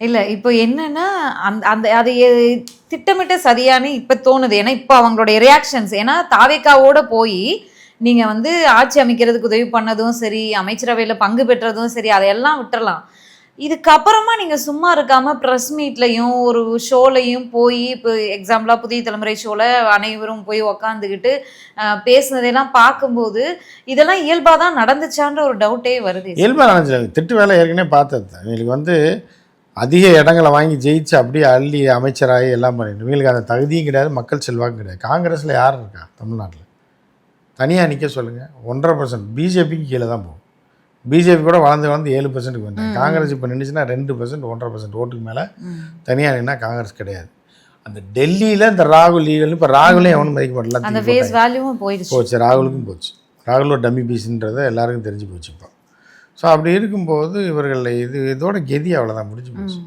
இல்ல இப்போ என்னன்னா, அந்த அந்த அது திட்டமிட்ட சரியான்னு இப்ப தோணுது. ஏன்னா, இப்ப அவங்களுடைய ரியாக்ஷன்ஸ் ஏன்னா தாவேக்காவோட போயி, நீங்க வந்து ஆட்சி அமைக்கிறதுக்கு உதவி பண்ணதும் சரி, அமைச்சரவையில பங்கு பெற்றதும் சரி, அதையெல்லாம் விட்டுறலாம். இதுக்கப்புறமா நீங்க சும்மா இருக்காம பிரஸ் மீட்லயும், ஒரு ஷோலயும் போயி, இப்போ எக்ஸாம்பிளா புதிய தலைமுறை ஷோல அனைவரும் போய் உக்காந்துகிட்டு பேசுனதெல்லாம் பார்க்கும்போது, இதெல்லாம் இயல்பா தான் நடந்துச்சான்ற ஒரு டவுட்டே வருது. இயல்பா நடந்துச்சு. திட்டு வேலை ஏற்கனவே பார்த்தது தான். இவங்களுக்கு வந்து அதிக இடங்களை வாங்கி ஜெயிச்சு அப்படியே அள்ளி அமைச்சராகி எல்லாம் பண்ணிட்டு இவங்களுக்கு அந்த தகுதியும் கிடையாது, மக்கள் செல்வாக்கும் கிடையாது. காங்கிரஸில் யார் இருக்கா தமிழ்நாட்டில்? தனியாக நிற்க சொல்லுங்கள். 1.5% பிஜேபிக்கு கீழே தான் போகும். பிஜேபி கூட வளர்ந்து 7%க்கு வந்தாங்க. காங்கிரஸ் இப்போ நின்றுச்சுன்னா 2%, 1.5% ஓட்டுக்கு மேலே தனியாக நின்னா காங்கிரஸ் கிடையாது. அந்த டெல்லியில் இந்த ராகுல் இப்போ ராகுலே எவனும் மதிக்க மாட்டேன் போச்சு. ராகுலுக்கும் போச்சு. ராகுலோட டம்மி பீஸுன்றதை எல்லாருக்கும் தெரிஞ்சு போச்சு இப்போ. ஸோ அப்படி இருக்கும்போது இவர்கள் இதோட கெதி அவ்வளோதான், முடிஞ்சு போச்சு.